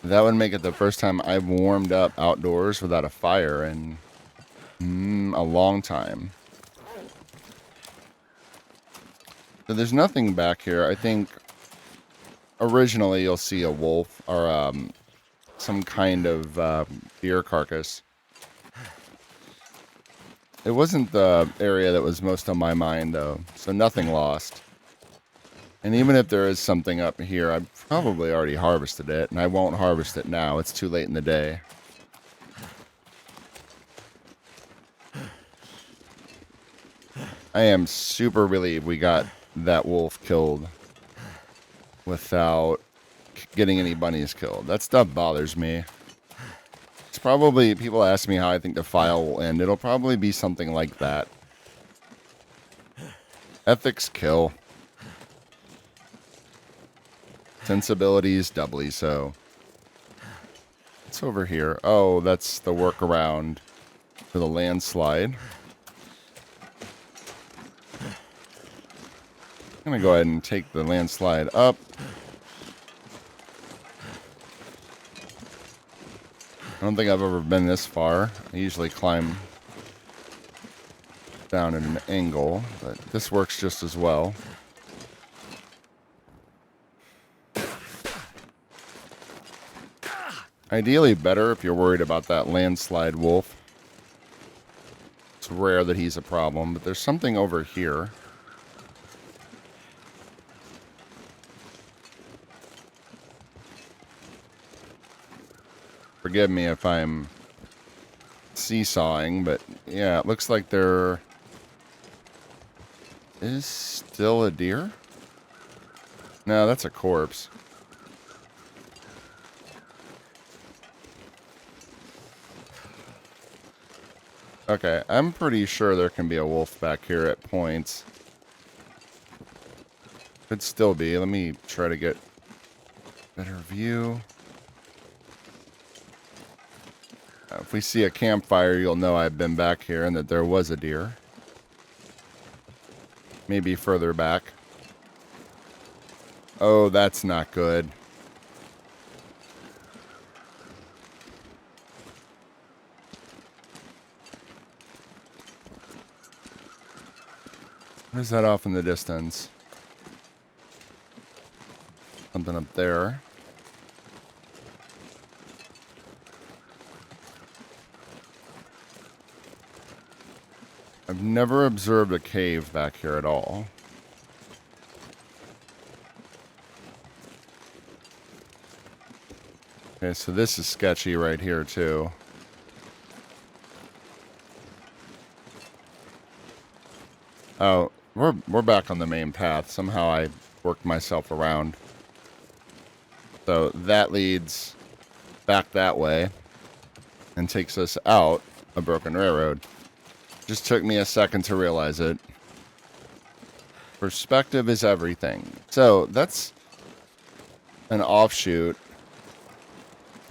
A: that would make it the first time I've warmed up outdoors without a fire in a long time. So there's nothing back here. I think originally you'll see a wolf or some kind of deer carcass. It wasn't the area that was most on my mind, though, so nothing lost. And even if there is something up here, I've probably already harvested it, and I won't harvest it now. It's too late in the day. I am super relieved we got that wolf killed without getting any bunnies killed. That stuff bothers me. It's probably, people ask me how I think the file will end. It'll probably be something like that. Ethics kill. Sensibilities doubly so. What's over here? Oh, that's the workaround for the landslide. I'm going to go ahead and take the landslide up. I don't think I've ever been this far. I usually climb down at an angle, but this works just as well. Ideally better if you're worried about that landslide wolf. It's rare that he's a problem, but there's something over here. Forgive me if I'm seesawing, but yeah, it looks like there is still a deer. No, that's a corpse. Okay, I'm pretty sure there can be a wolf back here at points. Could still be. Let me try to get a better view. If we see a campfire, you'll know I've been back here and that there was a deer. Maybe further back. Oh, that's not good. What is that off in the distance? Something up there. I've never observed a cave back here at all. Okay, so this is sketchy right here too. Oh, we're back on the main path. Somehow I worked myself around. So that leads back that way and takes us out a broken railroad. Just took me a second to realize it. Perspective is everything. So that's an offshoot.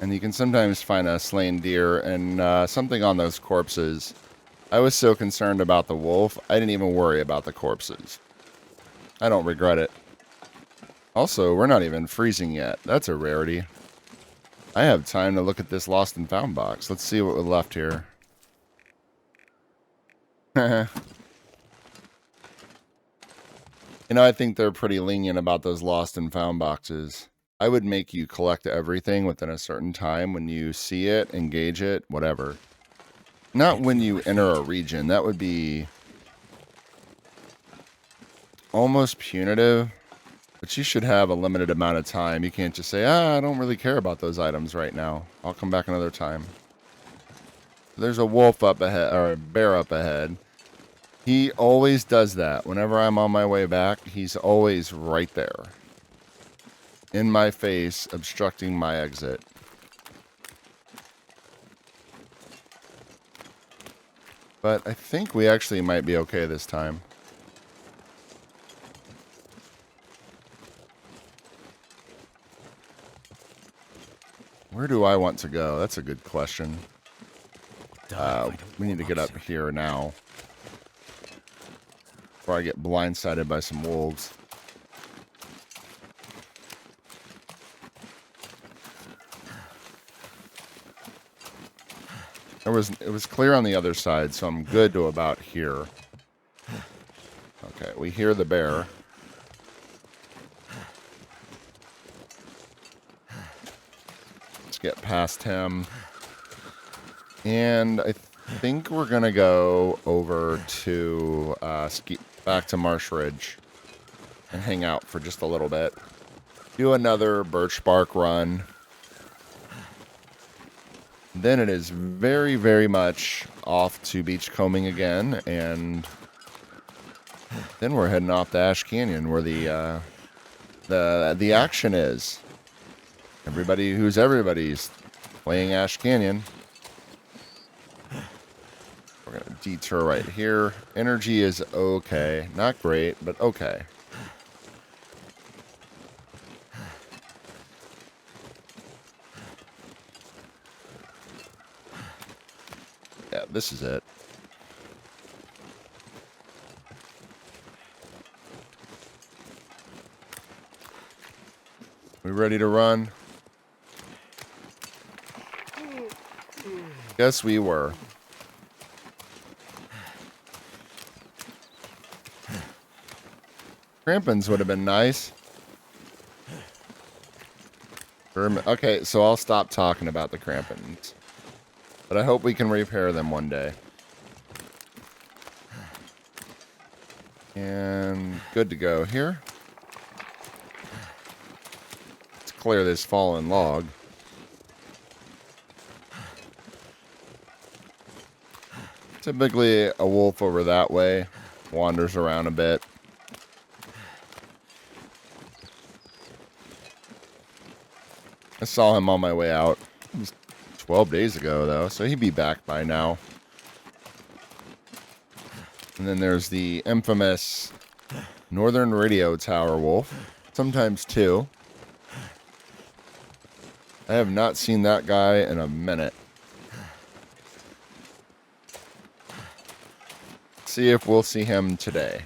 A: And you can sometimes find a slain deer and something on those corpses. I was so concerned about the wolf, I didn't even worry about the corpses. I don't regret it. Also, we're not even freezing yet. That's a rarity. I have time to look at this lost and found box. Let's see what we left here. You know, I think they're pretty lenient about those lost and found boxes. I would make you collect everything within a certain time when you see it, engage it, whatever. Not when you enter a region. That would be almost punitive. But you should have a limited amount of time. You can't just say, I don't really care about those items right now. I'll come back another time. There's a wolf up ahead, or a bear up ahead. He always does that. Whenever I'm on my way back, he's always right there. In my face, obstructing my exit. But I think we actually might be okay this time. Where do I want to go? That's a good question. We need to get up here now. Before I get blindsided by some wolves. It was clear on the other side, so I'm good to about here. Okay, we hear the bear. Let's get past him. And I think we're going to go over to back to Marsh Ridge and hang out for just a little bit. Do another birch bark run. Then it is very, very much off to beachcombing again, and then we're heading off to Ash Canyon, where the action is. Everybody's playing Ash Canyon. We're gonna detour right here. Energy is okay, not great, but okay. Yeah, this is it. We ready to run? Guess we were. Crampons would have been nice. Okay, so I'll stop talking about the crampons. But I hope we can repair them one day. And good to go here. Let's clear this fallen log. Typically, a wolf over that way wanders around a bit. I saw him on my way out. It was 12 days ago, though, so he'd be back by now. And then there's the infamous Northern Radio Tower wolf. Sometimes two. I have not seen that guy in a minute. See if we'll see him today.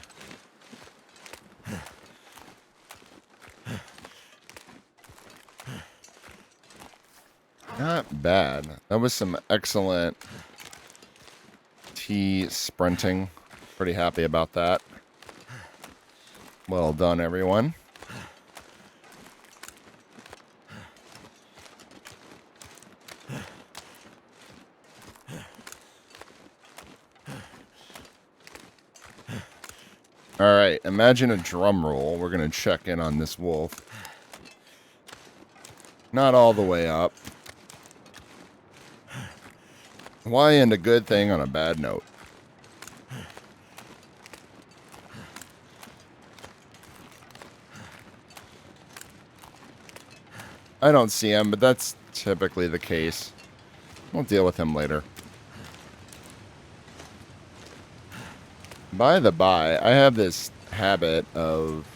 A: Not bad. That was some excellent T sprinting. Pretty happy about that. Well done, everyone. Alright, imagine a drum roll. We're going to check in on this wolf. Not all the way up. Why end a good thing on a bad note? I don't see him, but that's typically the case. We'll deal with him later. By the by, I have this habit of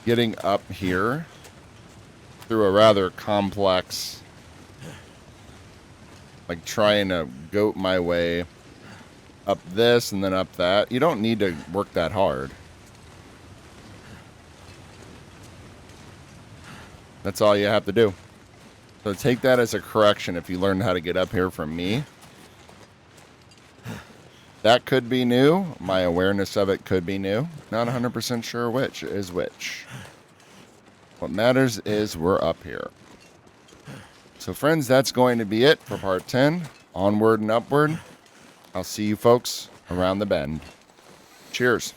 A: getting up here through a rather complex, like trying to goat my way up this and then up that. You don't need to work that hard. That's all you have to do. So take that as a correction if you learned how to get up here from me. That could be new. My awareness of it could be new. Not 100% sure which is which. What matters is we're up here. So friends, that's going to be it for part 10. Onward and upward. I'll see you folks around the bend. Cheers.